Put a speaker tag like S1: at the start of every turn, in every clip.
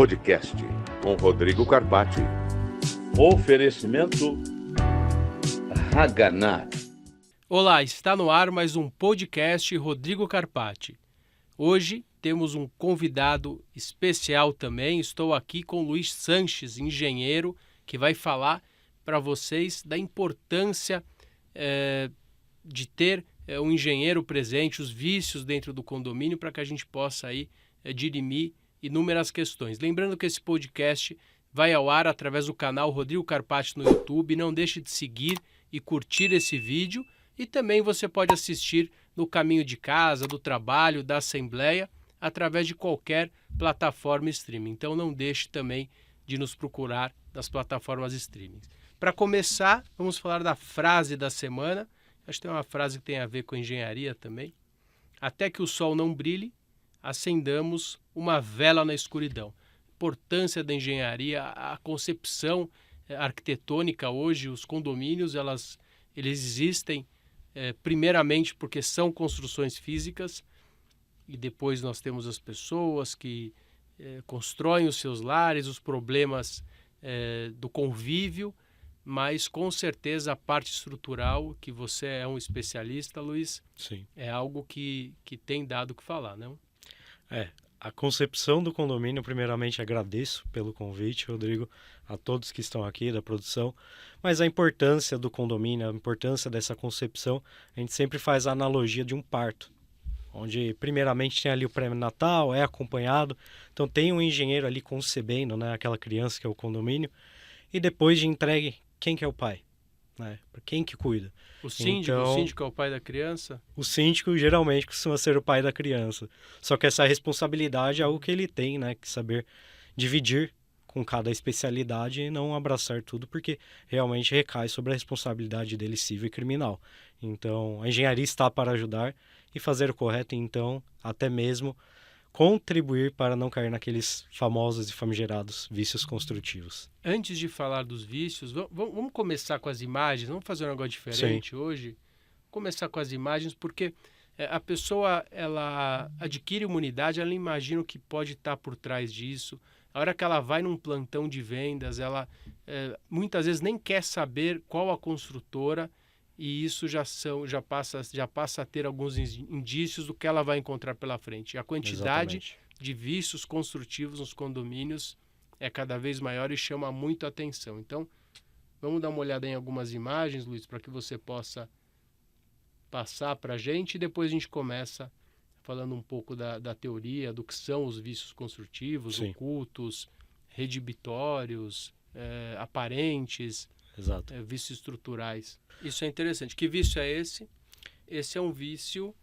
S1: Podcast, com Rodrigo Carpati. Oferecimento Haganá.
S2: Olá, está no ar mais um podcast Rodrigo Carpati. Hoje temos um convidado especial também. Estou aqui com Luiz Sanches, engenheiro, que vai falar para vocês da importância de ter um engenheiro presente, os vícios dentro do condomínio, para que a gente possa aí dirimir inúmeras questões. Lembrando que esse podcast vai ao ar através do canal Rodrigo Carpati no YouTube. Não deixe de seguir e curtir esse vídeo. E também você pode assistir no caminho de casa, do trabalho, da assembleia, através de qualquer plataforma streaming. Então não deixe também de nos procurar nas plataformas streaming. Para começar, vamos falar da frase da semana. Acho que tem uma frase que tem a ver com engenharia também. Até que o sol não brilhe, acendamos uma vela na escuridão. Importância da engenharia, a concepção arquitetônica hoje, os condomínios, eles existem primeiramente porque são construções físicas, e depois nós temos as pessoas que constroem os seus lares, os problemas do convívio, mas com certeza a parte estrutural, que você é um especialista, Luiz,
S3: Sim.
S2: É algo que tem dado o que falar, não?
S3: A concepção do condomínio, primeiramente agradeço pelo convite, Rodrigo, a todos que estão aqui da produção, mas a importância do condomínio, a importância dessa concepção, a gente sempre faz a analogia de um parto, onde primeiramente tem ali o pré-natal, é acompanhado, então tem um engenheiro ali concebendo, né, aquela criança que é o condomínio, e depois de entregue, quem que é o pai? Quem que cuida?
S2: O síndico é o pai da criança?
S3: O síndico geralmente costuma ser o pai da criança. Só que essa responsabilidade é algo que ele tem, né? Que saber dividir com cada especialidade e não abraçar tudo, porque realmente recai sobre a responsabilidade dele civil e criminal. Então, a engenharia está para ajudar e fazer o correto, então, até mesmo contribuir para não cair naqueles famosos e famigerados vícios construtivos.
S2: Antes de falar dos vícios, vamos começar com as imagens. Vamos fazer um negócio diferente hoje. Começar com as imagens, porque a pessoa, ela adquire imunidade, ela imagina o que pode estar por trás disso. A hora que ela vai num plantão de vendas, ela muitas vezes nem quer saber qual a construtora, e isso já passa a ter alguns indícios do que ela vai encontrar pela frente. A quantidade de vícios construtivos nos condomínios é cada vez maior e chama muito a atenção. Então, vamos dar uma olhada em algumas imagens, Luiz, para que você possa passar para a gente, e depois a gente começa falando um pouco da teoria, do que são os vícios construtivos,
S3: Sim.
S2: Ocultos, redibitórios, aparentes, vícios estruturais. Isso é interessante. Que vício é esse? Esse é um vício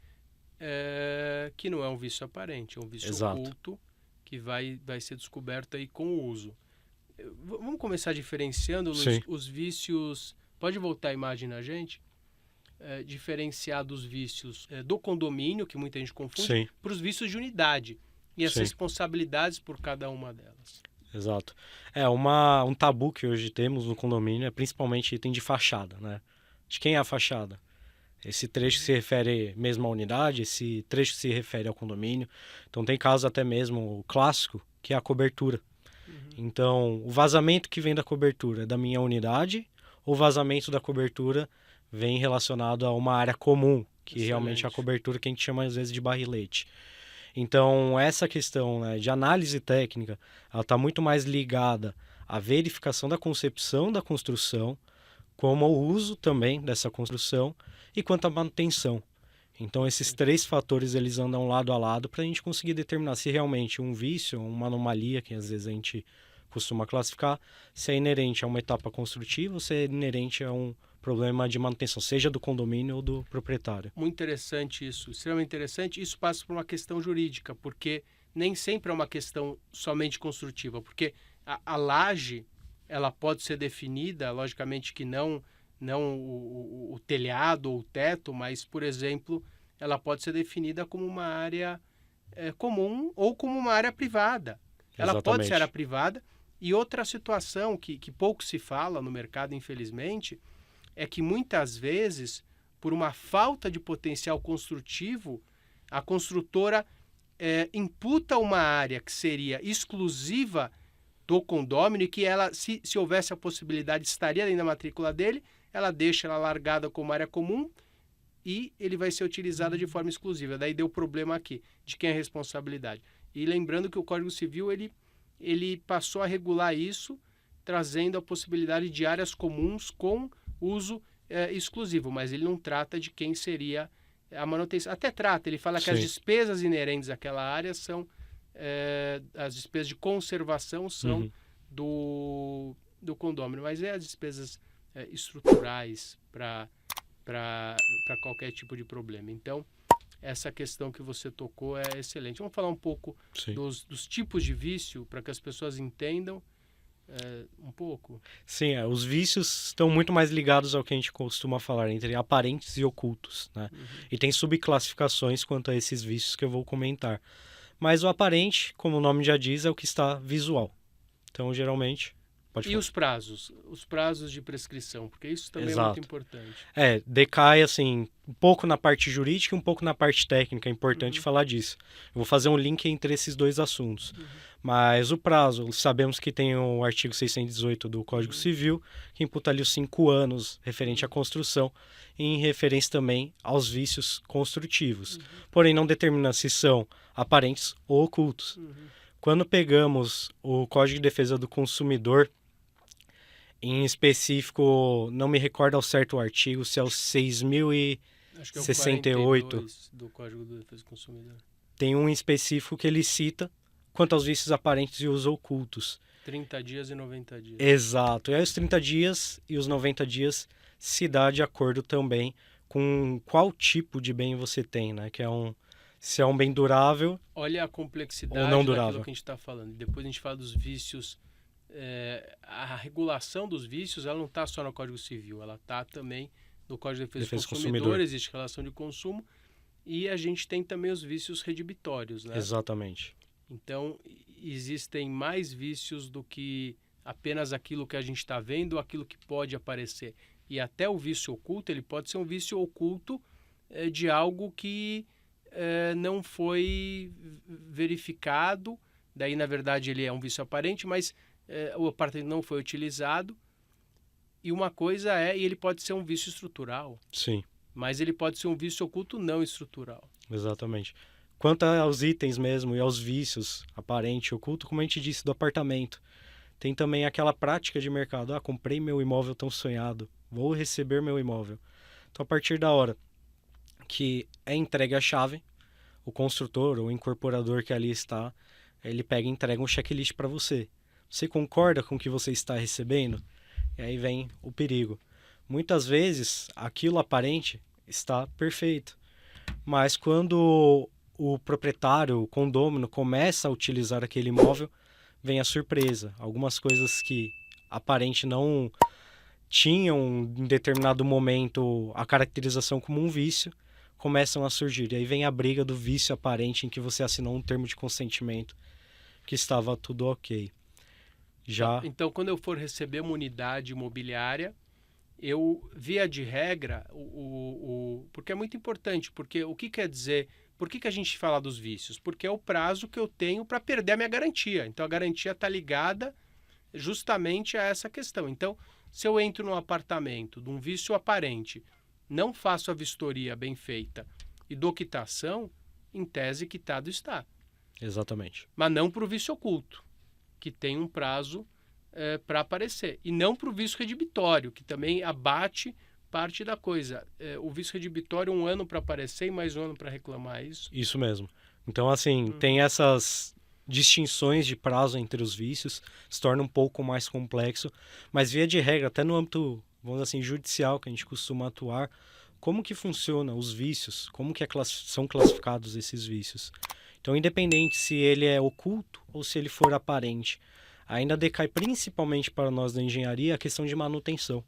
S2: que não é um vício aparente, é um vício oculto que vai ser descoberto aí com o uso. Vamos começar diferenciando, Luiz, os vícios. Pode voltar a imagem na gente? Diferenciar dos vícios do condomínio, que muita gente confunde, para os vícios de unidade e as responsabilidades por cada uma delas.
S3: Exato. Um tabu que hoje temos no condomínio é principalmente item de fachada, né? De quem é a fachada? Esse trecho se refere mesmo à unidade, esse trecho se refere ao condomínio. Então tem casos até mesmo o clássico, que é a cobertura. Então, o vazamento que vem da cobertura é da minha unidade, ou o vazamento da cobertura vem relacionado a uma área comum, que realmente é a cobertura que a gente chama às vezes de barrilete. Então, essa questão, né, de análise técnica, ela está muito mais ligada à verificação da concepção da construção, como ao uso também dessa construção e quanto à manutenção. Então, esses três fatores, eles andam lado a lado para a gente conseguir determinar se realmente um vício, uma anomalia, que às vezes a gente costuma classificar, se é inerente a uma etapa construtiva ou se é inerente a um problema de manutenção, seja do condomínio ou do proprietário.
S2: Muito interessante isso, extremamente interessante. Isso passa por uma questão jurídica, porque nem sempre é uma questão somente construtiva, porque a laje, ela pode ser definida, logicamente que não o telhado ou o teto, mas, por exemplo, ela pode ser definida como uma área comum ou como uma área privada. Ela pode ser área privada. E outra situação que pouco se fala no mercado, infelizmente, é que muitas vezes, por uma falta de potencial construtivo, a construtora imputa uma área que seria exclusiva do condômino e que ela, se houvesse a possibilidade, estaria dentro da matrícula dele, ela deixa ela largada como área comum e ele vai ser utilizada de forma exclusiva. Daí deu problema aqui, de quem é a responsabilidade. E lembrando que o Código Civil ele passou a regular isso, trazendo a possibilidade de áreas comuns com uso exclusivo, mas ele não trata de quem seria a manutenção. Até trata, ele fala que as despesas inerentes àquela área são, as despesas de conservação são do condômino, mas as despesas estruturais para qualquer tipo de problema. Então, essa questão que você tocou é excelente. Vamos falar um pouco dos tipos de vício, para que as pessoas entendam um pouco.
S3: Sim, os vícios estão muito mais ligados ao que a gente costuma falar, entre aparentes e ocultos, né? E tem subclassificações quanto a esses vícios que eu vou comentar. Mas o aparente, como o nome já diz, é o que está visual. Então, geralmente...
S2: E os prazos? Os prazos de prescrição, porque isso também é muito importante.
S3: Decai, assim, um pouco na parte jurídica e um pouco na parte técnica. É importante falar disso. Eu vou fazer um link entre esses dois assuntos. Mas o prazo, sabemos que tem o artigo 618 do Código Civil, que imputa ali os 5 anos referente à construção, e em referência também aos vícios construtivos. Porém, não determina se são aparentes ou ocultos. Quando pegamos o Código de Defesa do Consumidor, em específico, não me recordo ao certo o artigo, se é o 6.068.
S2: Acho que é o 42 do Código de Defesa do Consumidor.
S3: Tem um em específico que ele cita quanto aos vícios aparentes e os ocultos.
S2: 30 dias e 90 dias.
S3: Exato. E aí os 30 dias e os 90 dias se dá de acordo também com qual tipo de bem você tem, né? Que é se é um bem durável.
S2: Olha a complexidade
S3: ou não
S2: daquilo
S3: durável.
S2: Que a gente está falando. Depois a gente fala dos vícios. A regulação dos vícios, ela não está só no Código Civil, ela está também no Código de Defesa do Consumidor, existe relação de consumo, e a gente tem também os vícios redibitórios, né?
S3: Exatamente.
S2: Então, existem mais vícios do que apenas aquilo que a gente está vendo, aquilo que pode aparecer. E até o vício oculto, ele pode ser um vício oculto de algo que não foi verificado, daí, na verdade, ele é um vício aparente, mas o apartamento não foi utilizado. E uma coisa e ele pode ser um vício estrutural.
S3: Sim.
S2: Mas ele pode ser um vício oculto não estrutural.
S3: Exatamente. Quanto aos itens mesmo e aos vícios aparente e oculto, como a gente disse do apartamento, tem também aquela prática de mercado. Comprei meu imóvel tão sonhado, vou receber meu imóvel. Então, a partir da hora que é entregue a chave, o construtor ou o incorporador que ali está, ele pega e entrega um checklist para você. Você concorda com o que você está recebendo? E aí vem o perigo. Muitas vezes, aquilo aparente está perfeito. Mas quando o proprietário, o condômino, começa a utilizar aquele imóvel, vem a surpresa. Algumas coisas que aparente não tinham em determinado momento a caracterização como um vício, começam a surgir. E aí vem a briga do vício aparente em que você assinou um termo de consentimento que estava tudo ok.
S2: Então, quando eu for receber uma unidade imobiliária, eu, via de regra, porque é muito importante, porque o que quer dizer, por que a gente fala dos vícios? Porque é o prazo que eu tenho para perder a minha garantia. Então, a garantia está ligada justamente a essa questão. Então, se eu entro num apartamento de um vício aparente, não faço a vistoria bem feita e dou quitação, em tese, quitado está.
S3: Exatamente.
S2: Mas não para o vício oculto, que tem um prazo para aparecer. E não para o vício redibitório, que também abate parte da coisa. O vício redibitório, 1 ano para aparecer e mais 1 ano para reclamar, isso?
S3: Isso mesmo. Então, assim, tem essas distinções de prazo entre os vícios, se torna um pouco mais complexo, mas via de regra, até no âmbito, vamos dizer assim, judicial, que a gente costuma atuar, como que funciona os vícios, como que são classificados esses vícios. Então, independente se ele é oculto ou se ele for aparente, ainda decai principalmente para nós da engenharia a questão de manutenção.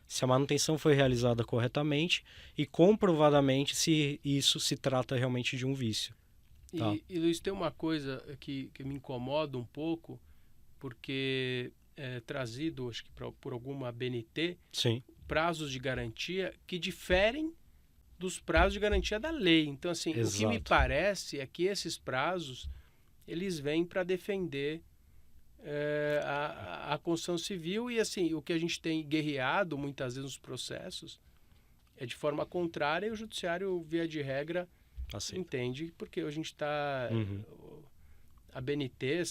S3: Se a manutenção foi realizada corretamente e comprovadamente se isso se trata realmente de um vício. Tá?
S2: E Luiz, tem uma coisa que me incomoda um pouco, porque é trazido, acho que por alguma ABNT,
S3: Sim.
S2: prazos de garantia que diferem dos prazos de garantia da lei. Então, assim, o que me
S3: Exato.
S2: parece é que esses prazos, eles vêm para defender a construção civil e, assim, o que a gente tem guerreado muitas vezes nos processos é de forma contrária e o judiciário, via de regra,
S3: Assim.
S2: entende, porque a gente está...
S3: Uhum.
S2: A BNT, a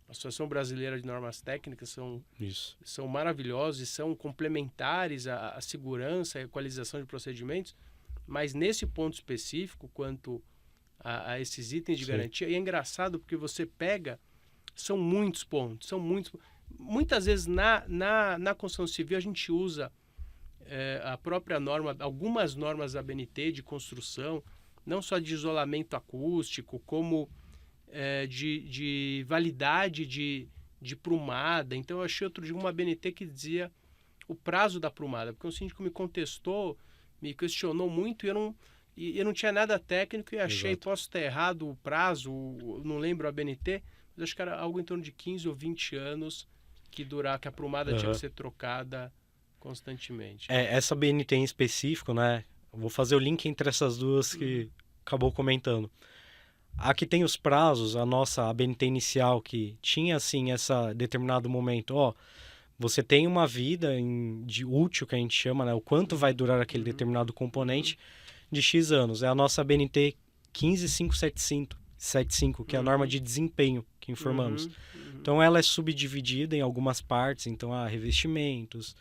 S2: Associação Brasileira de Normas Técnicas,
S3: Isso.
S2: são maravilhosos e são complementares à segurança e equalização de procedimentos, mas nesse ponto específico, quanto a esses itens de
S3: Sim.
S2: garantia, e é engraçado porque você pega, são muitos pontos, muitas vezes na construção civil a gente usa a própria norma, algumas normas da BNT de construção, não só de isolamento acústico, como de validade de prumada. Então eu achei outro dia uma BNT que dizia o prazo da prumada, porque o síndico me contestou, me questionou muito e eu não tinha nada técnico e achei,
S3: Exato.
S2: posso estar errado o prazo, não lembro a BNT, mas acho que era algo em torno de 15 ou 20 anos que a prumada tinha que ser trocada constantemente.
S3: Essa BNT em específico, né? Eu vou fazer o link entre essas duas que acabou comentando. Aqui tem os prazos, a BNT inicial que tinha, assim, esse determinado momento, você tem uma vida de útil, que a gente chama, né? O quanto vai durar aquele determinado componente de X anos. É a nossa BNT 15575, que é a norma de desempenho que informamos. Então, ela é subdividida em algumas partes, então há revestimentos,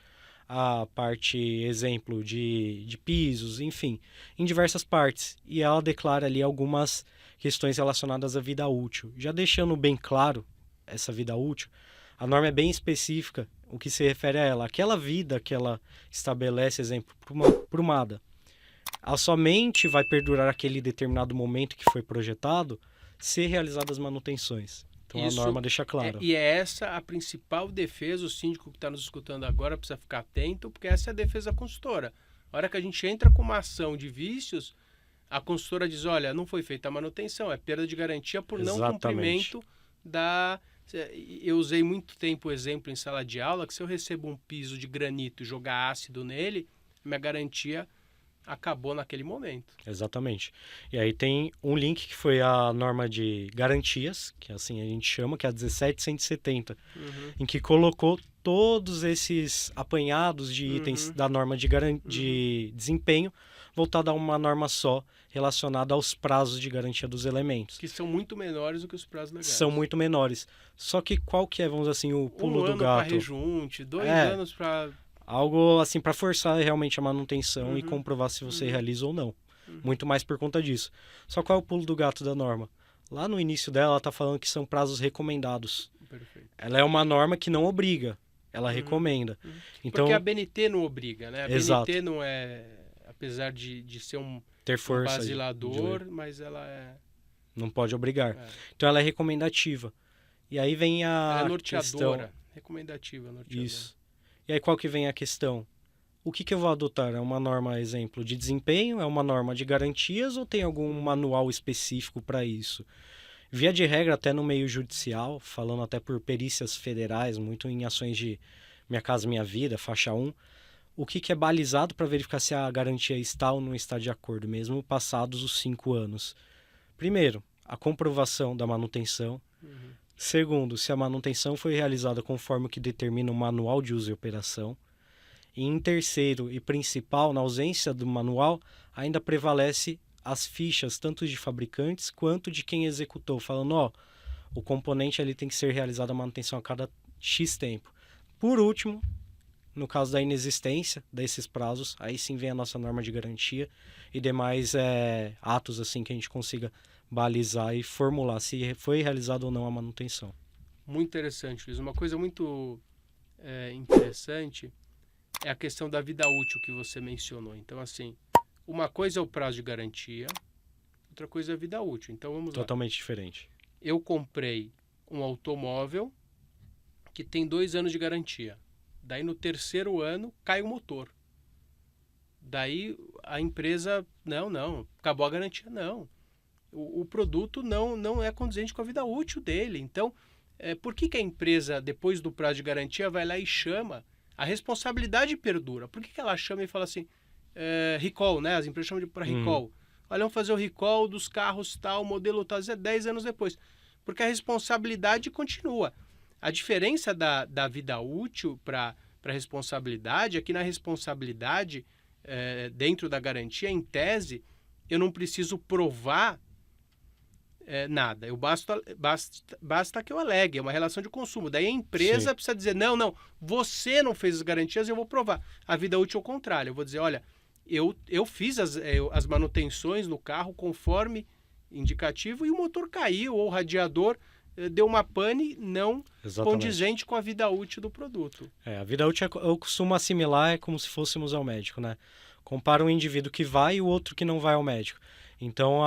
S3: a parte, exemplo, de pisos, enfim, em diversas partes. E ela declara ali algumas questões relacionadas à vida útil. Já deixando bem claro essa vida útil, a norma é bem específica o que se refere a ela. Aquela vida que ela estabelece, exemplo, prumada, ela somente vai perdurar aquele determinado momento que foi projetado se realizadas manutenções. Então a norma deixa claro.
S2: E é essa a principal defesa, o síndico que está nos escutando agora precisa ficar atento, porque essa é a defesa da consultora. A hora que a gente entra com uma ação de vícios, a consultora diz, olha, não foi feita a manutenção, é perda de garantia por não cumprimento da... Eu usei muito tempo o exemplo em sala de aula, que se eu recebo um piso de granito e jogar ácido nele, minha garantia acabou naquele momento.
S3: Exatamente. E aí tem um link que foi a norma de garantias, que assim a gente chama, que é a 17170, em que colocou todos esses apanhados de itens da norma de desempenho voltada a uma norma só, relacionada aos prazos de garantia dos elementos.
S2: Que são muito menores do que os prazos legais.
S3: São muito menores. Só que qual que é, vamos dizer assim, o pulo do gato?
S2: 1 ano para rejunte, 2 anos para...
S3: Algo assim para forçar realmente a manutenção e comprovar se você realiza ou não. Muito mais por conta disso. Só qual é o pulo do gato da norma? Lá no início dela, ela está falando que são prazos recomendados.
S2: Perfeito.
S3: Ela é uma norma que não obriga, ela recomenda. Então,
S2: porque a BNT não obriga, né? A
S3: Exato.
S2: BNT não é, apesar de ser
S3: ter força
S2: basilador, mas ela é...
S3: Não pode obrigar. Então ela é recomendativa. E aí vem a
S2: ela é norteadora,
S3: questão...
S2: recomendativa, norteadora.
S3: Isso. E aí qual que vem a questão? O que eu vou adotar? É uma norma, exemplo, de desempenho? É uma norma de garantias ou tem algum manual específico para isso? Via de regra, até no meio judicial, falando até por perícias federais, muito em ações de Minha Casa Minha Vida, faixa 1, o que é balizado para verificar se a garantia está ou não está de acordo, mesmo passados os 5 anos? Primeiro, a comprovação da manutenção. Segundo, se a manutenção foi realizada conforme o que determina o manual de uso e operação. E em terceiro e principal, na ausência do manual, ainda prevalece as fichas, tanto de fabricantes quanto de quem executou, falando, o componente ali tem que ser realizada a manutenção a cada X tempo. Por último, no caso da inexistência desses prazos, aí sim vem a nossa norma de garantia e demais atos assim que a gente consiga balizar e formular se foi realizada ou não a manutenção.
S2: Muito interessante, Luiz. Uma coisa muito interessante é a questão da vida útil que você mencionou. Então, assim, uma coisa é o prazo de garantia, outra coisa é a vida útil. Então, vamos lá.
S3: Totalmente diferente.
S2: Eu comprei um automóvel que tem 2 anos de garantia. Daí, no 3º ano, cai o motor. Daí, a empresa, não, acabou a garantia, não. O produto não é condizente com a vida útil dele. Então, por que a empresa, depois do prazo de garantia, vai lá e chama? A responsabilidade perdura. Por que ela chama e fala assim, recall, né? As empresas chamam de para recall. Olha, vamos fazer o recall dos carros tal, modelo tal, 10 anos depois. Porque a responsabilidade continua. A diferença da vida útil para a responsabilidade é que na responsabilidade, dentro da garantia, em tese, eu não preciso provar nada. Basta que eu alegue, é uma relação de consumo. Daí a empresa
S3: Sim.
S2: precisa dizer, não, você não fez as garantias, eu vou provar. A vida útil é o contrário. Eu vou dizer, olha, eu fiz as manutenções no carro conforme indicativo e o motor caiu ou o radiador deu uma pane não condizente com a vida útil do produto.
S3: A vida útil eu costumo assimilar como se fôssemos ao médico, né? Compara um indivíduo que vai e o outro que não vai ao médico. Então,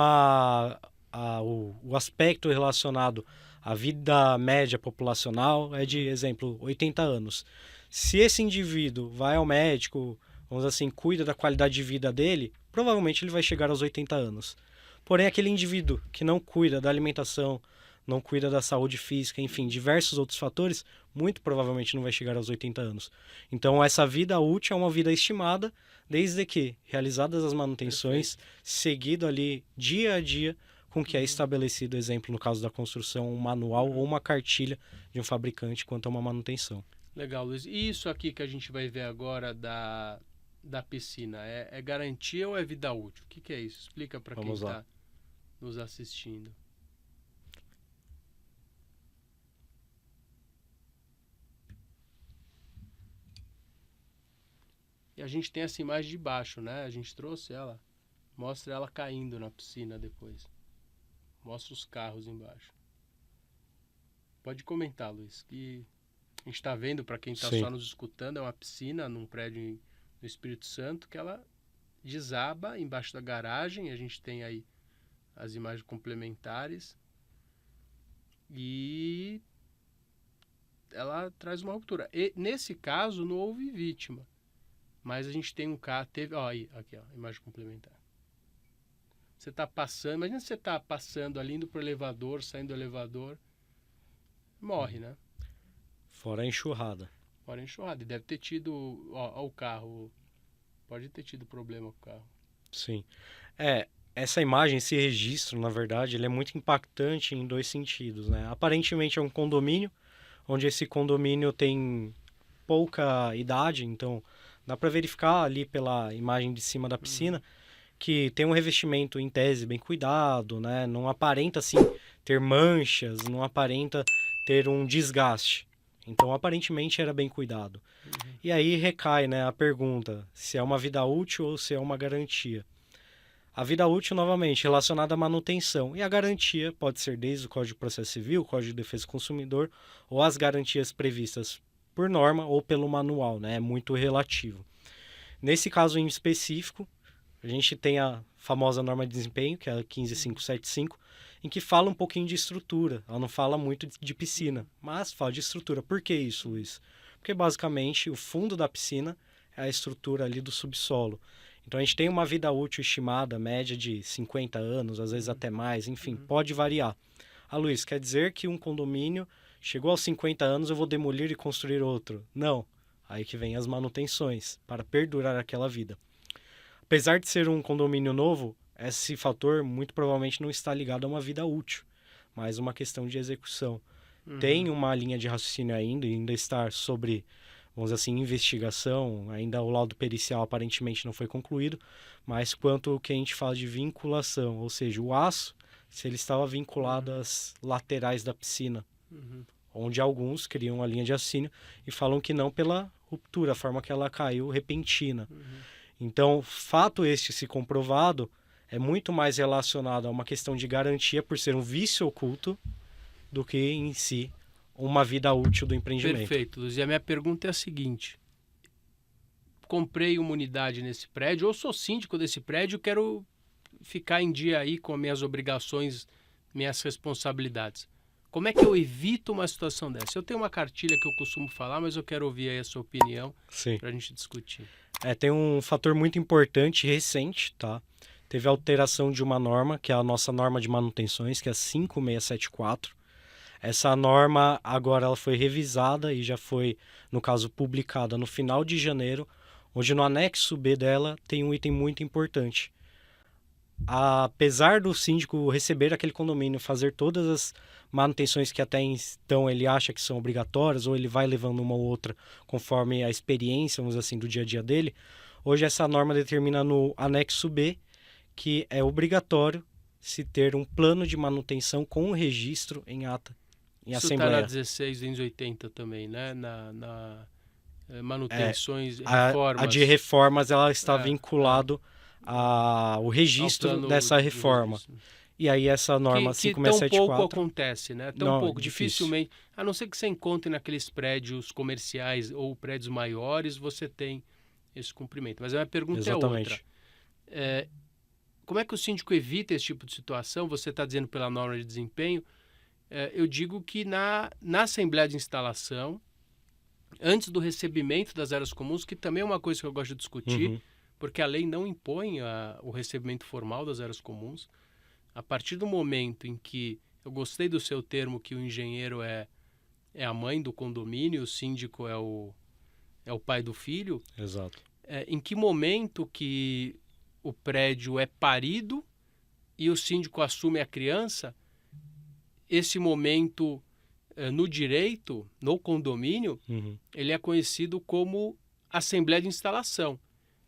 S3: o aspecto relacionado à vida média populacional é de, exemplo, 80 anos. Se esse indivíduo vai ao médico, vamos dizer assim, cuida da qualidade de vida dele, provavelmente ele vai chegar aos 80 anos. Porém, aquele indivíduo que não cuida da alimentação, não cuida da saúde física, enfim, diversos outros fatores, muito provavelmente não vai chegar aos 80 anos. Então, essa vida útil é uma vida estimada, desde que realizadas as manutenções, seguido ali dia a dia com o que é estabelecido, exemplo, no caso da construção, um manual ou uma cartilha de um fabricante quanto a uma manutenção.
S2: Legal, Luiz. E isso aqui que a gente vai ver agora da piscina, é garantia ou é vida útil? O que é isso? Explica para quem está nos assistindo. E a gente tem essa imagem de baixo, né? A gente trouxe ela. Mostra ela caindo na piscina depois. Mostra os carros embaixo. Pode comentar, Luiz. Que a gente está vendo, para quem está só nos escutando, é uma piscina num prédio no Espírito Santo que ela desaba embaixo da garagem. A gente tem aí as imagens complementares. E ela traz uma ruptura. E, nesse caso, não houve vítima. Mas a gente tem um carro, aqui, ó, imagem complementar. Você está passando, imagina você está passando ali, indo para o elevador, saindo do elevador, morre, né?
S3: Fora a enxurrada.
S2: Fora a enxurrada. E deve ter tido, o carro, pode ter tido problema com o carro.
S3: Sim. Essa imagem, esse registro, na verdade, ele é muito impactante em dois sentidos, né? Aparentemente é um condomínio, onde esse condomínio tem pouca idade, então dá para verificar ali pela imagem de cima da piscina que tem um revestimento em tese bem cuidado, né? Não aparenta assim ter manchas, não aparenta ter um desgaste. Então aparentemente era bem cuidado. E aí recai, né, a pergunta se é uma vida útil ou se é uma garantia. A vida útil, novamente, relacionada à manutenção. E a garantia pode ser desde o Código de Processo Civil, o Código de Defesa do Consumidor, ou as garantias previstas por norma ou pelo manual, né? É muito relativo. Nesse caso em específico, a gente tem a famosa norma de desempenho, que é a 15575, em que fala um pouquinho de estrutura. Ela não fala muito de piscina, mas fala de estrutura. Por que isso, Luiz? Porque basicamente o fundo da piscina é a estrutura ali do subsolo. Então a gente tem uma vida útil estimada, média de 50 anos, às vezes até mais, enfim, pode variar. Luiz, quer dizer que um condomínio chegou aos 50 anos, eu vou demolir e construir outro? Não. Aí que vem as manutenções, para perdurar aquela vida. Apesar de ser um condomínio novo, esse fator muito provavelmente não está ligado a uma vida útil, mas uma questão de execução. Tem uma linha de raciocínio ainda está sobre, vamos dizer assim, investigação, ainda o laudo pericial aparentemente não foi concluído, mas quanto ao que a gente fala de vinculação, ou seja, o aço, se ele estava vinculado às laterais da piscina, onde alguns criam a linha de raciocínio e falam que não pela ruptura, a forma que ela caiu repentina. Então, fato este se comprovado, é muito mais relacionado a uma questão de garantia por ser um vício oculto do que em si uma vida útil do empreendimento.
S2: Perfeito, Luiz. E a minha pergunta é a seguinte. Comprei uma unidade nesse prédio, ou sou síndico desse prédio, quero ficar em dia aí com minhas obrigações, minhas responsabilidades. Como é que eu evito uma situação dessa? Eu tenho uma cartilha que eu costumo falar, mas eu quero ouvir aí a sua opinião para a gente discutir.
S3: Tem um fator muito importante recente, tá? Teve a alteração de uma norma, que é a nossa norma de manutenções, que é a 5674. Essa norma agora ela foi revisada e já foi, no caso, publicada no final de janeiro, onde no anexo B dela tem um item muito importante. Apesar do síndico receber aquele condomínio, fazer todas as manutenções que até então ele acha que são obrigatórias, ou ele vai levando uma ou outra conforme a experiência, vamos dizer assim, do dia a dia dele, hoje essa norma determina no anexo B que é obrigatório se ter um plano de manutenção com registro em ata, em
S2: Isso
S3: assembleia.
S2: está na 16/280 também, né? Manutenções,
S3: A
S2: reformas.
S3: de reformas ela está
S2: É,
S3: vinculado ao registro
S2: ao plano
S3: dessa
S2: de
S3: reforma.
S2: registro.
S3: E aí essa norma
S2: Que tão pouco
S3: 5674...
S2: acontece, né? Tão
S3: Não,
S2: pouco,
S3: difícil.
S2: dificilmente. A não ser que você encontre naqueles prédios comerciais ou prédios maiores, você tem esse cumprimento. Mas a minha pergunta é
S3: Exatamente.
S2: outra. Como é que o síndico evita esse tipo de situação? Você está dizendo pela norma de desempenho. Eu digo que na Assembleia de Instalação, antes do recebimento das áreas comuns, que também é uma coisa que eu gosto de discutir, porque a lei não impõe o recebimento formal das áreas comuns. A partir do momento em que, eu gostei do seu termo, que o engenheiro é a mãe do condomínio, o síndico é o pai do filho,
S3: Exato.
S2: em que momento que o prédio é parido e o síndico assume a criança, esse momento no direito, no condomínio, ele é conhecido como Assembleia de Instalação.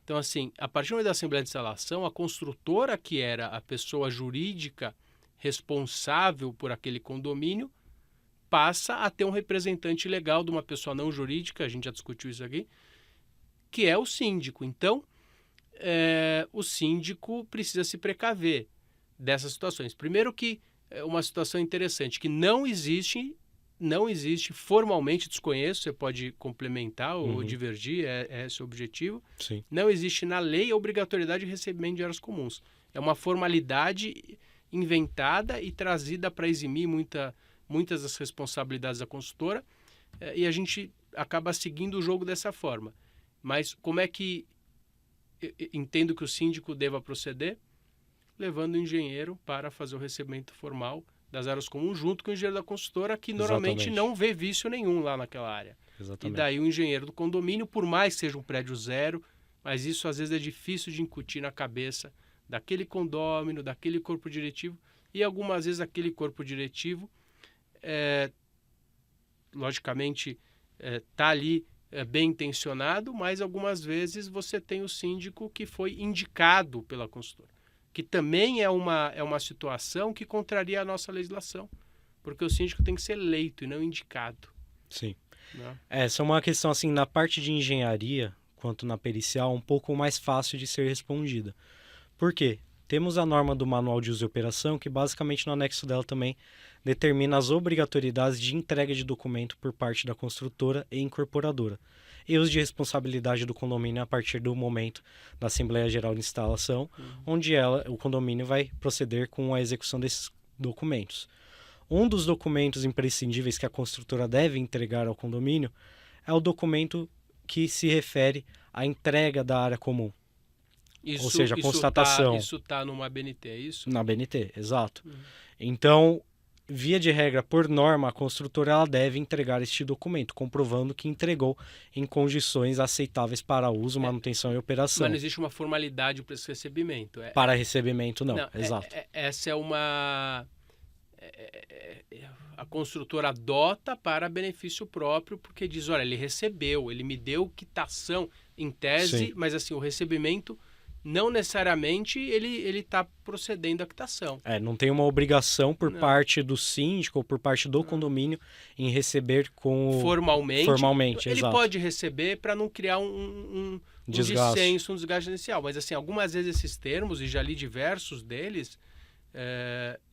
S2: Então, assim, a partir do momento da Assembleia de Instalação, a construtora, que era a pessoa jurídica responsável por aquele condomínio, passa a ter um representante legal de uma pessoa não jurídica, a gente já discutiu isso aqui, que é o síndico. Então, o síndico precisa se precaver dessas situações. Primeiro que é uma situação interessante, que não existe formalmente, desconheço, você pode complementar ou divergir, é esse o objetivo.
S3: Sim.
S2: Não existe na lei a obrigatoriedade de recebimento de áreas comuns. É uma formalidade inventada e trazida para eximir muitas das responsabilidades da consultora, e a gente acaba seguindo o jogo dessa forma. Mas como é que entendo que o síndico deva proceder? Levando o engenheiro para fazer o recebimento formal das áreas comuns junto com o engenheiro da consultora, que normalmente não vê vício nenhum lá naquela área.
S3: Exatamente.
S2: E daí o engenheiro do condomínio, por mais que seja um prédio zero, mas isso às vezes é difícil de incutir na cabeça daquele condômino, daquele corpo diretivo, e algumas vezes aquele corpo diretivo, logicamente, está ali bem intencionado, mas algumas vezes você tem o síndico que foi indicado pela consultora, que também é uma situação que contraria a nossa legislação, porque o síndico tem que ser eleito e não indicado.
S3: Sim.
S2: Né?
S3: Essa é uma questão, assim, na parte de engenharia, quanto na pericial, um pouco mais fácil de ser respondida. Por quê? Temos a norma do Manual de Uso e Operação, que basicamente no anexo dela também determina as obrigatoriedades de entrega de documento por parte da construtora e incorporadora. E os de responsabilidade do condomínio a partir do momento da Assembleia Geral de Instalação, onde o condomínio vai proceder com a execução desses documentos. Um dos documentos imprescindíveis que a construtora deve entregar ao condomínio é o documento que se refere à entrega da área comum. Ou seja, a constatação.
S2: Isso está numa ABNT, é isso?
S3: Na ABNT, exato. Então, via de regra, por norma, a construtora ela deve entregar este documento, comprovando que entregou em condições aceitáveis para uso, manutenção e operação.
S2: Mas não existe uma formalidade para esse recebimento.
S3: Para recebimento, não. Exato.
S2: Essa é uma... a construtora adota para benefício próprio, porque diz, olha, ele recebeu, ele me deu quitação em tese,
S3: Sim.
S2: mas assim, o recebimento não necessariamente ele está procedendo à quitação.
S3: Não tem uma obrigação por parte do síndico ou por parte do condomínio em receber formalmente,
S2: ele
S3: exato.
S2: pode receber para não criar um dissenso, um desgaste inicial. Mas assim, algumas vezes esses termos, e já li diversos deles,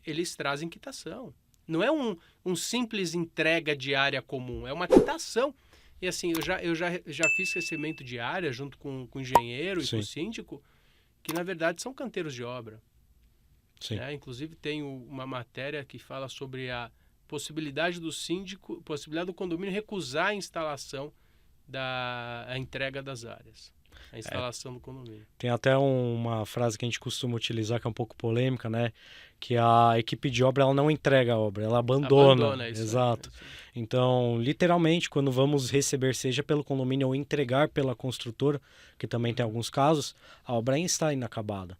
S2: eles trazem quitação. Não é um simples entrega de área comum, é uma quitação. E assim, eu já fiz recebimento de área junto com o engenheiro e com o síndico, que na verdade são canteiros de obra.
S3: Sim.
S2: Inclusive tem uma matéria que fala sobre a possibilidade do condomínio recusar a instalação a entrega das áreas. a instalação do condomínio.
S3: Tem até uma frase que a gente costuma utilizar, que é um pouco polêmica, né? Que a equipe de obra ela não entrega a obra, ela abandona.
S2: Isso
S3: Exato.
S2: aí, isso aí.
S3: Então, literalmente, quando vamos receber, seja pelo condomínio ou entregar pela construtora, que também tem alguns casos, a obra ainda está inacabada.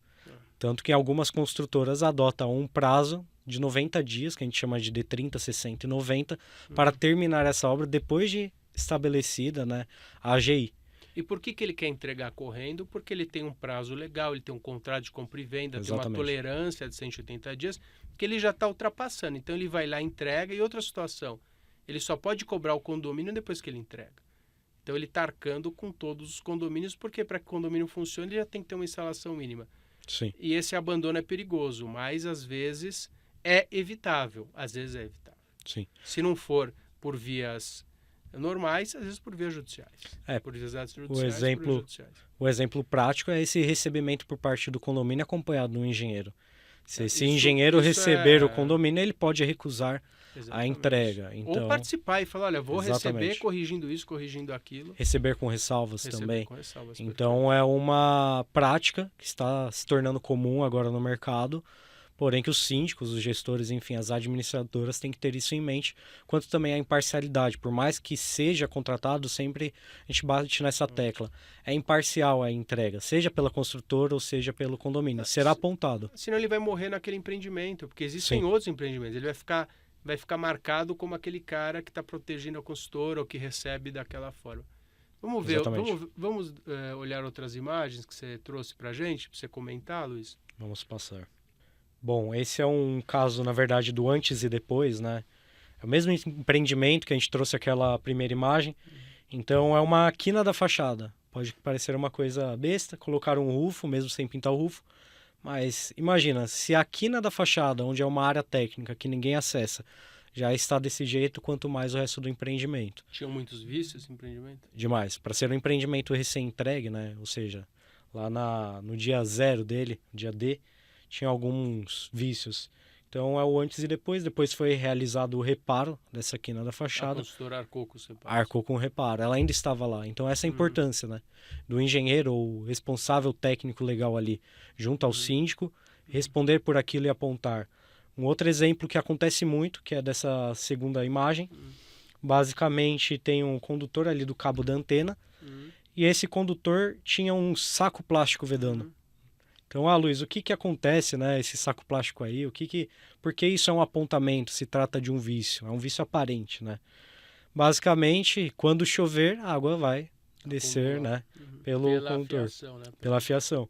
S3: Tanto que algumas construtoras adotam um prazo de 90 dias, que a gente chama de D30, 60 e 90, para terminar essa obra depois de estabelecida, né, a AGI.
S2: E por que ele quer entregar correndo? Porque ele tem um prazo legal, ele tem um contrato de compra e venda, tem uma
S3: Exatamente.
S2: tolerância de 180 dias, que ele já está ultrapassando. Então ele vai lá, entrega, e outra situação, ele só pode cobrar o condomínio depois que ele entrega. Então ele está arcando com todos os condomínios, porque para que o condomínio funcione, ele já tem que ter uma instalação mínima.
S3: Sim.
S2: E esse abandono é perigoso, mas às vezes é evitável. Às vezes é evitável.
S3: Sim.
S2: Se não for por vias normais, às vezes por vias judiciais.
S3: É,
S2: por vias judiciais,
S3: o
S2: por
S3: exemplo-
S2: vias judiciais.
S3: O exemplo prático é esse recebimento por parte do condomínio acompanhado de um engenheiro. Se esse engenheiro
S2: isso
S3: receber
S2: é-
S3: o condomínio, ele pode recusar a
S2: Exatamente.
S3: entrega. Então,
S2: Ou participar e falar, olha, vou
S3: Exatamente.
S2: receber corrigindo isso, corrigindo aquilo.
S3: receber com ressalvas
S2: Receber
S3: também.
S2: com ressalvas,
S3: Então é uma prática que está se tornando comum agora no mercado, porém que os síndicos, os gestores, enfim, as administradoras têm que ter isso em mente, quanto também a imparcialidade. Por mais que seja contratado, sempre a gente bate nessa tecla. É imparcial a entrega, seja pela construtora ou seja pelo condomínio. Será apontado.
S2: Senão ele vai morrer naquele empreendimento, porque existem
S3: Sim.
S2: outros empreendimentos. Ele vai ficar marcado como aquele cara que está protegendo a consultora ou que recebe daquela forma. Vamos ver,
S3: Exatamente.
S2: vamos olhar outras imagens que você trouxe para a gente, para você comentar, Luiz?
S3: Vamos passar. Bom, esse é um caso, na verdade, do antes e depois, né? É o mesmo empreendimento que a gente trouxe aquela primeira imagem. Então, é uma quina da fachada. Pode parecer uma coisa besta, colocar um rufo, mesmo sem pintar o rufo. Mas imagina, se a quina da fachada, onde é uma área técnica que ninguém acessa, já está desse jeito, quanto mais o resto do empreendimento.
S2: Tinham muitos vícios esse empreendimento?
S3: Demais. Para ser um empreendimento recém-entregue, né? Ou seja, lá no dia zero dele, dia D, tinha alguns vícios. Então é o antes e depois. Depois foi realizado o reparo dessa quina da
S2: A
S3: fachada.
S2: consultora arcou com os reparos.
S3: Arcou com o reparo. Ela ainda estava lá. Então essa é a importância, né? Do engenheiro ou responsável técnico legal ali, junto ao síndico, responder por aquilo e apontar. Um outro exemplo que acontece muito, que é dessa segunda imagem. Basicamente tem um condutor ali do cabo da antena. E esse condutor tinha um saco plástico vedando. Então, Luiz, o que acontece, né? Esse saco plástico aí, por que isso é um apontamento? Se trata de um vício, é um vício aparente, né? Basicamente, quando chover, a água vai descer, né? Pelo
S2: Pela
S3: condutor,
S2: fiação, né?
S3: pela fiação.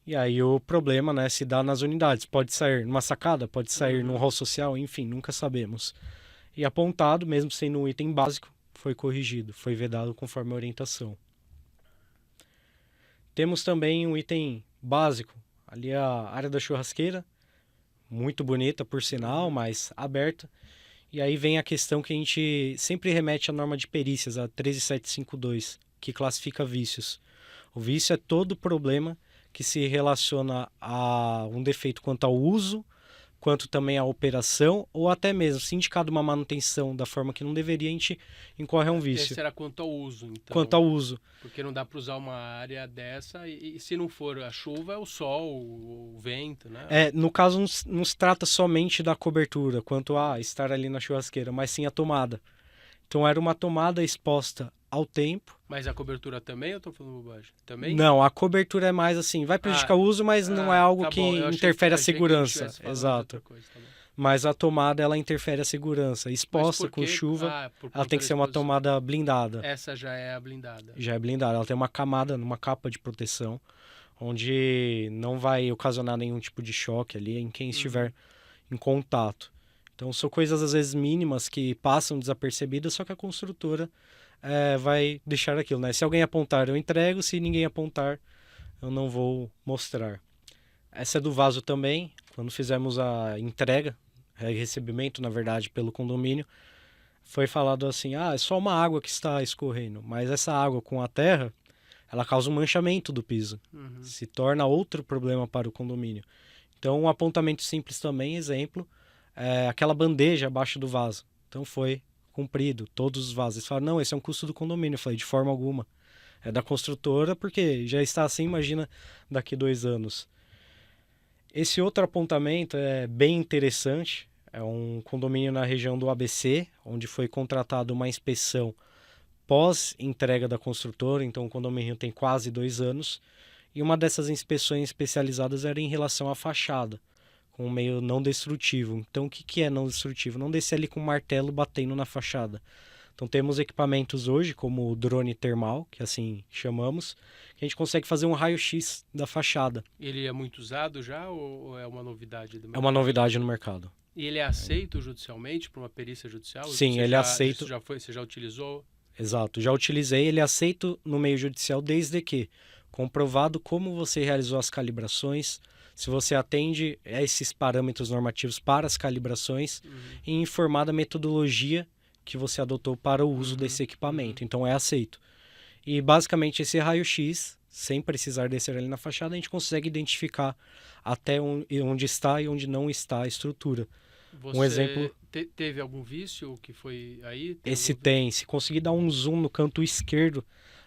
S3: E aí o problema, né, se dá nas unidades. Pode sair numa sacada, pode sair num hall social, enfim, nunca sabemos. E apontado, mesmo sendo um item básico, foi corrigido, foi vedado conforme a orientação. Temos também um item básico, ali a área da churrasqueira, muito bonita por sinal, mas aberta. E aí vem a questão que a gente sempre remete à norma de perícias, a 13752, que classifica vícios. O vício é todo problema que se relaciona a um defeito quanto ao uso, quanto também à operação, ou até mesmo, se indicado uma manutenção da forma que não deveria, a gente incorre a um vício.
S2: Esse era quanto ao uso, então.
S3: Quanto ao uso.
S2: Porque não dá para usar uma área dessa e se não for a chuva, é o sol, o vento, né?
S3: No caso, não se trata somente da cobertura, quanto a estar ali na churrasqueira, mas sim a tomada. Então, era uma tomada exposta ao tempo.
S2: Mas a cobertura também, eu estou falando bobagem? Também?
S3: Não, a cobertura é mais assim, vai prejudicar o uso, mas não é algo
S2: tá
S3: que
S2: bom, eu achei
S3: interfere a
S2: achei que
S3: segurança.
S2: tivesse falando de
S3: Exato.
S2: outra coisa, tá bom.
S3: Mas a tomada, ela interfere a segurança.
S2: Mas
S3: Exposta
S2: por
S3: com
S2: quê?
S3: chuva,
S2: Por
S3: ela tem que ser uma
S2: exposição.
S3: tomada blindada.
S2: Essa já é a blindada.
S3: Já é blindada. Ela tem uma camada, uma capa de proteção, onde não vai ocasionar nenhum tipo de choque ali em quem estiver em contato. Então, são coisas, às vezes, mínimas que passam desapercebidas, só que a construtora vai deixar aquilo, né? Se alguém apontar, eu entrego. Se ninguém apontar, eu não vou mostrar. Essa é do vaso também. Quando fizemos a entrega, recebimento, na verdade, pelo condomínio, foi falado assim, é só uma água que está escorrendo. Mas essa água com a terra, ela causa um manchamento do piso. Se torna outro problema para o condomínio. Então, um apontamento simples também, exemplo, é aquela bandeja abaixo do vaso. Então, foi cumprido, todos os vasos. Eles falaram, não, esse é um custo do condomínio. Eu falei, de forma alguma. É da construtora, porque já está assim, imagina daqui 2 anos. Esse outro apontamento é bem interessante. É um condomínio na região do ABC, onde foi contratada uma inspeção pós-entrega da construtora. Então, o condomínio tem quase 2 anos. E uma dessas inspeções especializadas era em relação à fachada, com um meio não destrutivo. Então, o que é não destrutivo? Não descer ali com um martelo batendo na fachada. Então, temos equipamentos hoje, como o drone termal, que assim chamamos, que a gente consegue fazer um raio-x da fachada.
S2: Ele é muito usado já ou é uma novidade do
S3: É
S2: mercado?
S3: uma novidade no mercado.
S2: E ele é aceito judicialmente por uma perícia judicial?
S3: Sim,
S2: Você
S3: ele é
S2: já,
S3: aceito.
S2: isso já foi, você já utilizou?
S3: Exato, já utilizei, ele é aceito no meio judicial desde que comprovado como você realizou as calibrações, se você atende a esses parâmetros normativos para as calibrações e informada a metodologia que você adotou para o uso desse equipamento. Então é aceito. E basicamente esse raio-x, sem precisar descer ali na fachada, a gente consegue identificar até onde está e onde não está a estrutura.
S2: Você
S3: exemplo-
S2: teve algum vício que foi aí?
S3: Esse
S2: algum-
S3: tem, se conseguir dar um zoom no canto esquerdo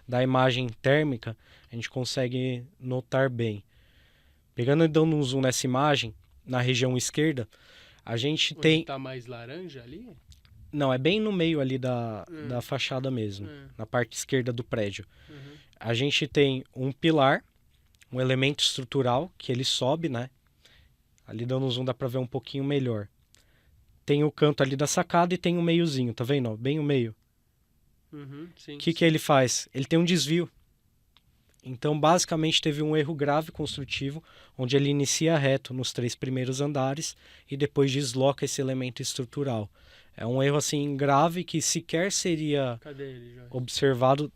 S3: da imagem térmica, a gente consegue notar bem. Pegando e dando um zoom nessa imagem, na região esquerda, a gente
S2: Onde
S3: tem...
S2: está mais laranja ali?
S3: Não, é bem no meio ali da fachada mesmo, na parte esquerda do prédio. A gente tem um pilar, um elemento estrutural, que ele sobe, né? Ali dando um zoom dá pra ver um pouquinho melhor. Tem o canto ali da sacada e tem o meiozinho, tá vendo? Ó, bem o meio.
S2: Sim.
S3: O que ele faz? Ele tem um desvio. Então, basicamente, teve um erro grave construtivo, onde ele inicia reto nos 3 primeiros andares e depois desloca esse elemento estrutural. É um erro assim grave que sequer seria
S2: Cadê ele, Jorge?
S3: observado,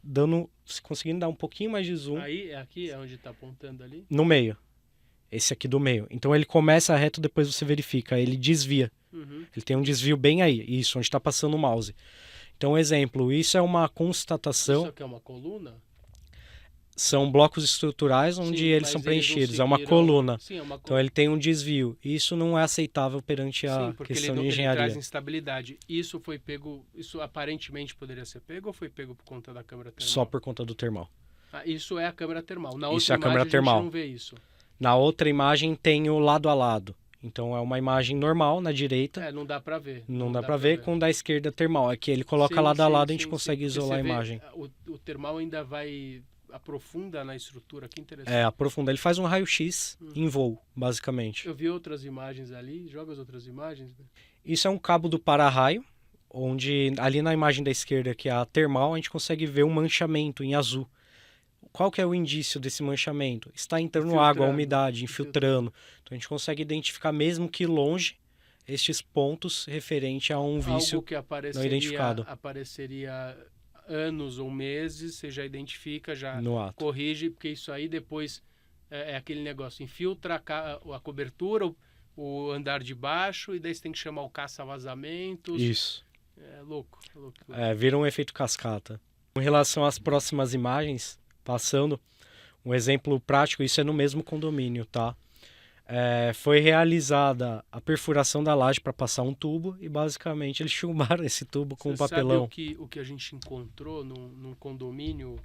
S3: conseguindo dar um pouquinho mais de zoom
S2: Aí, é aqui, é onde está apontando ali?
S3: no meio. Esse aqui do meio. Então, ele começa reto, depois você verifica, ele desvia. Ele tem um desvio bem aí, isso, onde está passando o mouse. Então, exemplo, isso é uma constatação.
S2: Isso aqui é uma coluna?
S3: São blocos estruturais onde
S2: Sim,
S3: eles
S2: mas
S3: são
S2: eles não
S3: preenchidos. É uma
S2: seguiram-
S3: coluna.
S2: Sim, é uma
S3: Então
S2: coluna.
S3: ele tem um desvio. E isso não é aceitável perante a
S2: Sim, porque
S3: questão
S2: ele,
S3: de
S2: ele traz
S3: engenharia.
S2: instabilidade. Isso foi pego, isso aparentemente poderia ser pego ou foi pego por conta da câmara termal?
S3: Só por conta do termal.
S2: Ah, isso é a câmara termal. Na
S3: Isso
S2: outra
S3: é a câmara
S2: imagem
S3: termal.
S2: a gente não vê isso.
S3: Na outra imagem tem o lado a lado. Então é uma imagem normal na direita.
S2: É, não dá pra ver.
S3: Não dá pra ver com o da esquerda termal. Aqui ele coloca
S2: Sim,
S3: lado a
S2: sim,
S3: lado e a gente
S2: sim,
S3: consegue
S2: sim, porque
S3: isolar a
S2: você vê,
S3: imagem.
S2: O termal ainda vai aprofunda na estrutura, que interessante.
S3: É, aprofunda. Ele faz um raio-x em voo, basicamente.
S2: Eu vi outras imagens ali, joga as outras imagens. Né?
S3: Isso é um cabo do para-raio, onde ali na imagem da esquerda, que é a termal, a gente consegue ver um manchamento em azul. Qual que é o indício desse manchamento? Está entrando água,
S2: Infiltrando.
S3: umidade, infiltrando. Então a gente consegue identificar, mesmo que longe, estes pontos referente a um vício.
S2: Algo que
S3: identificado.
S2: apareceria anos ou meses, você já identifica, já
S3: No ato.
S2: corrige, porque isso aí depois é aquele negócio, infiltra a cobertura, o andar de baixo, e daí você tem que chamar o caça-vazamentos.
S3: Isso.
S2: É louco.
S3: É, vira um efeito cascata. Com relação às próximas imagens, passando, um exemplo prático, isso é no mesmo condomínio, tá? Foi realizada a perfuração da laje para passar um tubo e basicamente eles chumbaram esse tubo com
S2: Você
S3: papelão.
S2: sabe o que a gente encontrou num condomínio,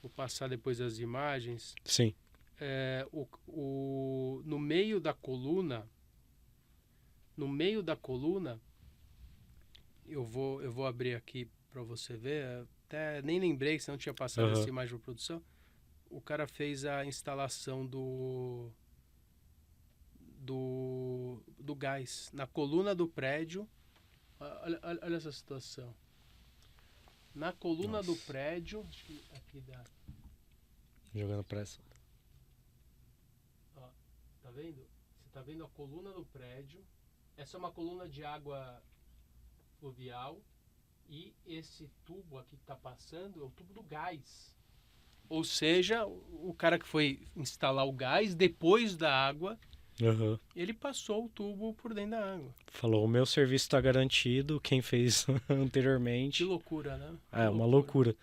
S2: vou passar depois as imagens,
S3: Sim.
S2: no meio da coluna, eu vou abrir aqui para você ver, até nem lembrei, senão tinha passado essa imagem para produção. O cara fez a instalação do gás na coluna do prédio. Olha essa situação. Na coluna do prédio, acho que aqui dá.
S3: Jogando pressa.
S2: Ó, tá vendo? Você tá vendo a coluna do prédio? Essa é uma coluna de água fluvial e esse tubo aqui que tá passando é o tubo do gás. Ou seja, o cara que foi instalar o gás depois da água, ele passou o tubo por dentro da água.
S3: Falou, o meu serviço está garantido, quem fez anteriormente.
S2: Que loucura, né?
S3: É, uma loucura.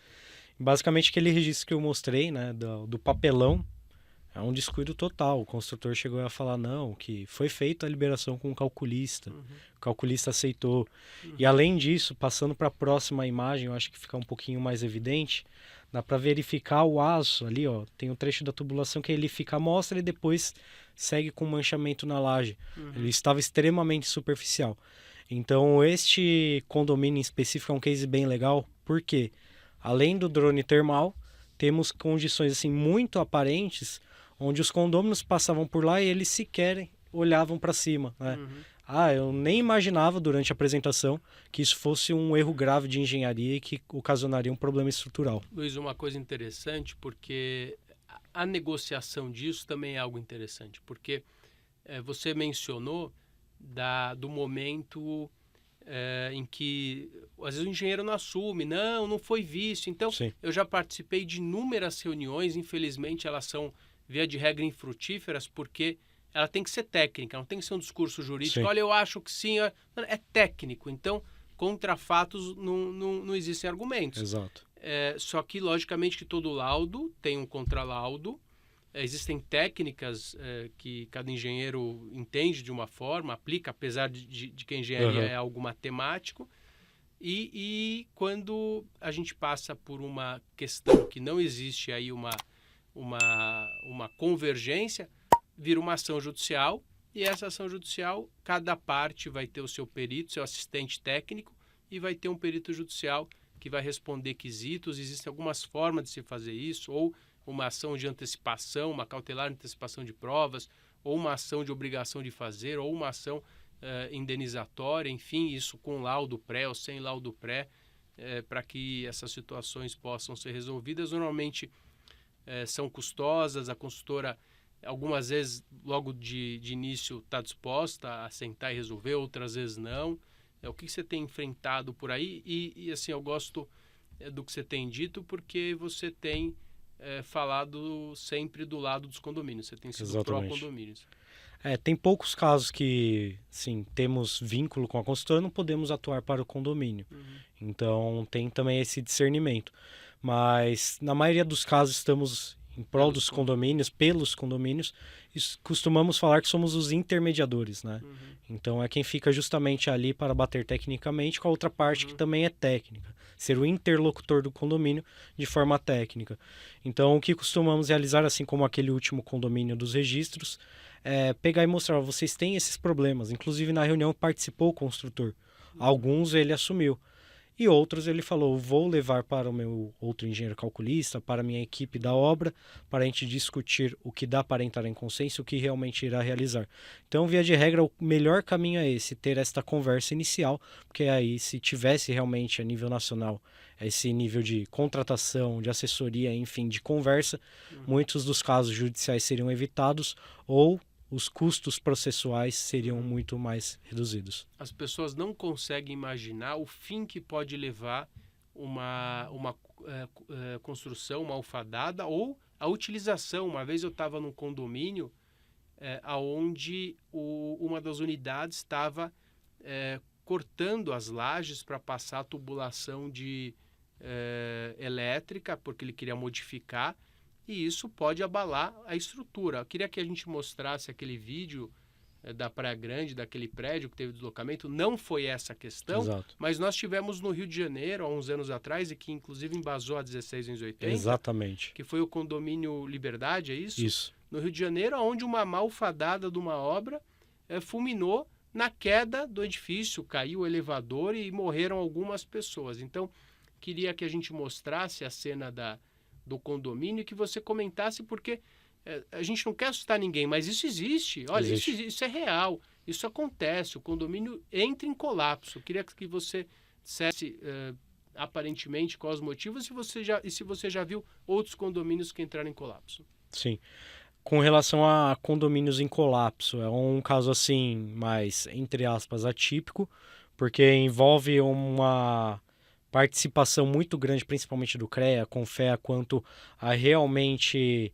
S3: Basicamente, aquele registro que eu mostrei, né, do papelão, é um descuido total. O construtor chegou a falar, não, que foi feita a liberação com o calculista. O calculista aceitou. E além disso, passando para a próxima imagem, eu acho que fica um pouquinho mais evidente, dá para verificar o aço ali, ó. Tem um trecho da tubulação que ele fica à mostra e depois segue com manchamento na laje. Ele estava extremamente superficial. Então, este condomínio em específico é um case bem legal, porque além do drone termal, temos condições assim muito aparentes, onde os condôminos passavam por lá e eles sequer olhavam para cima, né? Eu nem imaginava durante a apresentação que isso fosse um erro grave de engenharia e que ocasionaria um problema estrutural.
S2: Luiz, uma coisa interessante, porque a negociação disso também é algo interessante, porque você mencionou do momento em que às vezes o engenheiro não assume, não foi visto. Então,
S3: Sim.
S2: eu já participei de inúmeras reuniões, infelizmente elas são, via de regra, infrutíferas, porque ela tem que ser técnica, não tem que ser um discurso jurídico.
S3: Sim.
S2: Olha, eu acho que sim, é técnico. Então, contra fatos não existem argumentos.
S3: Exato.
S2: Só que, logicamente, que todo laudo tem um contralaudo. Existem técnicas que cada engenheiro entende de uma forma, aplica, apesar de que a engenharia é algo matemático. E quando a gente passa por uma questão que não existe aí uma convergência, vira uma ação judicial, e essa ação judicial, cada parte vai ter o seu perito, seu assistente técnico, e vai ter um perito judicial que vai responder quesitos. Existem algumas formas de se fazer isso, ou uma ação de antecipação, uma cautelar de antecipação de provas, ou uma ação de obrigação de fazer, ou uma ação indenizatória, enfim, isso com laudo pré ou sem laudo pré, para que essas situações possam ser resolvidas. Normalmente são custosas, a consultora algumas vezes logo de início está disposta a sentar e resolver, outras vezes não. O que você tem enfrentado por aí? E assim, eu gosto do que você tem dito, porque você tem falado sempre do lado dos condomínios, você tem sido pró-condomínios.
S3: Tem poucos casos que, sim, temos vínculo com a consultora, não podemos atuar para o condomínio. Então, tem também esse discernimento. Mas, na maioria dos casos, estamos em prol dos condomínios, pelos condomínios, e costumamos falar que somos os intermediadores, né? Então, é quem fica justamente ali para bater tecnicamente com a outra parte que também é técnica. Ser o interlocutor do condomínio de forma técnica. Então, o que costumamos realizar, assim como aquele último condomínio dos registros, é pegar e mostrar, vocês têm esses problemas. Inclusive, na reunião participou o construtor. Alguns ele assumiu. E outros ele falou, vou levar para o meu outro engenheiro calculista, para a minha equipe da obra, para a gente discutir o que dá para entrar em consenso, o que realmente irá realizar. Então, via de regra, o melhor caminho é esse, ter esta conversa inicial, porque aí, se tivesse realmente a nível nacional esse nível de contratação, de assessoria, enfim, de conversa, muitos dos casos judiciais seriam evitados ou os custos processuais seriam muito mais reduzidos.
S2: As pessoas não conseguem imaginar o fim que pode levar uma construção mal fadada ou a utilização. Uma vez eu estava num condomínio onde uma das unidades estava cortando as lajes para passar a tubulação elétrica, porque ele queria modificar, e isso pode abalar a estrutura. Eu queria que a gente mostrasse aquele vídeo da Praia Grande, daquele prédio que teve deslocamento. Não foi essa a questão,
S3: Exato.
S2: mas nós tivemos no Rio de Janeiro, há uns anos atrás, e que inclusive embasou a 1680.
S3: Exatamente.
S2: Que foi o condomínio Liberdade, é isso?
S3: Isso.
S2: No Rio de Janeiro, onde uma malfadada de uma obra fulminou na queda do edifício, caiu o elevador e morreram algumas pessoas. Então, queria que a gente mostrasse a cena do condomínio e que você comentasse, porque a gente não quer assustar ninguém, mas isso existe. Olha, isso é real, isso acontece, o condomínio entra em colapso. Eu queria que você dissesse aparentemente quais os motivos e se você já viu outros condomínios que entraram em colapso.
S3: Sim. Com relação a condomínios em colapso, é um caso assim mais, entre aspas, atípico, porque envolve uma participação muito grande, principalmente do CREA, Confea, quanto a realmente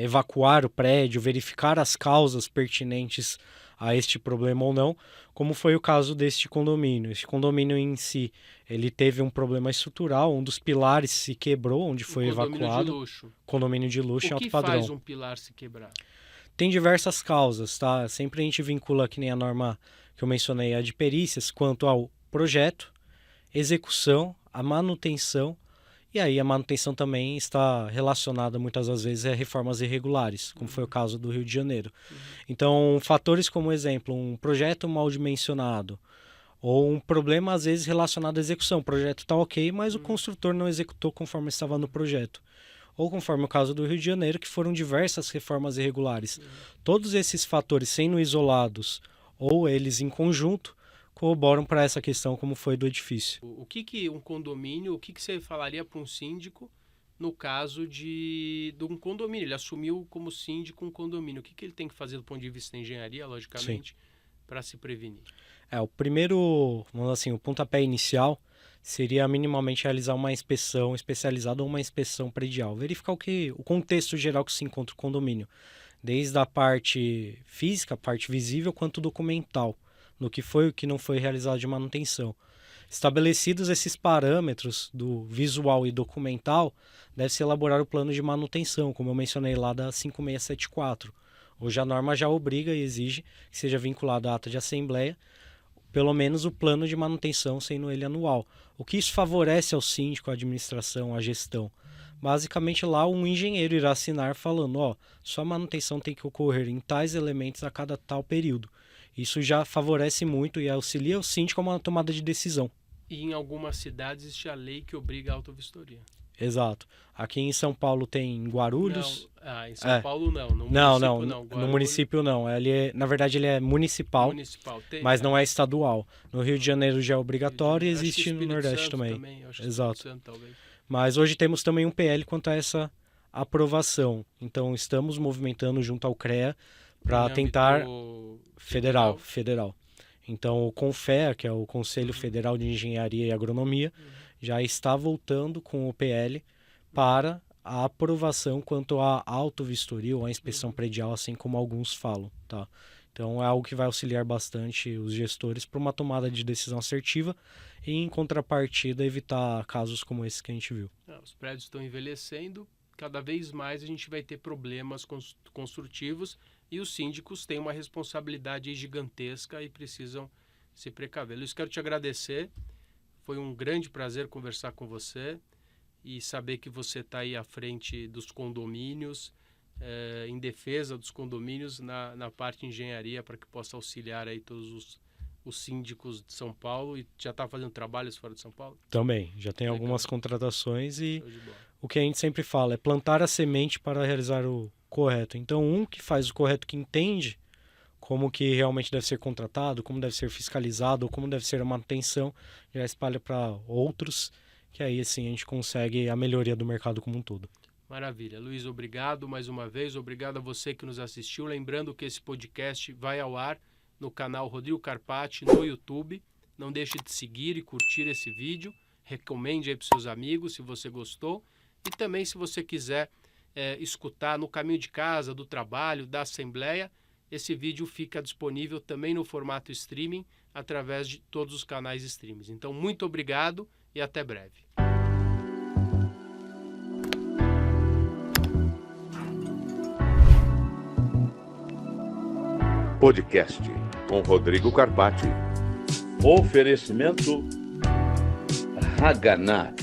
S3: evacuar o prédio, verificar as causas pertinentes a este problema ou não, como foi o caso deste condomínio. Este condomínio em si, ele teve um problema estrutural, um dos pilares se quebrou, onde foi evacuado.
S2: De luxo.
S3: Condomínio de luxo em alto padrão.
S2: O que faz um pilar se quebrar?
S3: Tem diversas causas, tá? Sempre a gente vincula, que nem a norma que eu mencionei, a de perícias, quanto ao projeto, execução, a manutenção E aí a manutenção também está relacionada muitas das vezes a reformas irregulares, como foi o caso do Rio de Janeiro. Então, fatores como exemplo, um projeto mal dimensionado, ou um problema às vezes relacionado à execução. O projeto está ok, mas o construtor não executou conforme estava no projeto. Ou conforme o caso do Rio de Janeiro, que foram diversas reformas irregulares. Todos esses fatores, sendo isolados ou eles em conjunto, corroboram para essa questão como foi do edifício.
S2: O que um condomínio, o que você falaria para um síndico no caso de um condomínio? Ele assumiu como síndico um condomínio. O que ele tem que fazer do ponto de vista da engenharia, logicamente, para se prevenir?
S3: O primeiro, vamos dizer assim, o pontapé inicial seria minimamente realizar uma inspeção especializada ou uma inspeção predial. Verificar o contexto geral que se encontra o condomínio, desde a parte física, a parte visível, quanto documental, no que foi e o que não foi realizado de manutenção. Estabelecidos esses parâmetros do visual e documental, deve-se elaborar o plano de manutenção, como eu mencionei lá da 5674. Hoje a norma já obriga e exige que seja vinculado à ata de assembleia, pelo menos o plano de manutenção, sendo ele anual. O que isso favorece ao síndico, à administração, à gestão? Basicamente lá um engenheiro irá assinar falando, sua manutenção tem que ocorrer em tais elementos a cada tal período. Isso já favorece muito e auxilia o síndico a uma tomada de decisão.
S2: E em algumas cidades existe a lei que obriga a autovistoria.
S3: Exato. Aqui em São Paulo tem Guarulhos.
S2: Não, em São Paulo não. No
S3: Não.
S2: Guarulhos,
S3: No município não. Na verdade ele é municipal, mas não é estadual. No Rio de Janeiro já é obrigatório e existe no Nordeste também. Exato. Mas hoje temos também um PL quanto a essa aprovação. Então estamos movimentando junto ao CREA para tentar... Federal. Então o CONFEA, que é o Conselho Federal de Engenharia e Agronomia, já está voltando com o PL para a aprovação quanto à autovistoria ou à inspeção predial, assim como alguns falam, tá? Então é algo que vai auxiliar bastante os gestores para uma tomada de decisão assertiva e, em contrapartida, evitar casos como esse que a gente viu.
S2: Os prédios estão envelhecendo, cada vez mais a gente vai ter problemas construtivos e os síndicos têm uma responsabilidade gigantesca e precisam se precaver. Luiz, quero te agradecer. Foi um grande prazer conversar com você e saber que você está aí à frente dos condomínios, em defesa dos condomínios na parte de engenharia, para que possa auxiliar aí todos os síndicos de São Paulo. E já está fazendo trabalhos fora de São Paulo?
S3: Também, já tem algumas contratações e o que a gente sempre fala é plantar a semente para realizar o correto. Então, que faz o correto, que entende como que realmente deve ser contratado, como deve ser fiscalizado, como deve ser a manutenção, já espalha para outros, que aí assim a gente consegue a melhoria do mercado como um todo.
S2: Maravilha. Luiz, obrigado mais uma vez. Obrigado a você que nos assistiu. Lembrando que esse podcast vai ao ar no canal Rodrigo Carpati no YouTube. Não deixe de seguir e curtir esse vídeo. Recomende aí para os seus amigos se você gostou. E também se você quiser escutar no caminho de casa, do trabalho, da assembleia, esse vídeo fica disponível também no formato streaming através de todos os canais streamings. Então, muito obrigado e até breve.
S1: Podcast com Rodrigo Carpati.
S4: Oferecimento Haganah.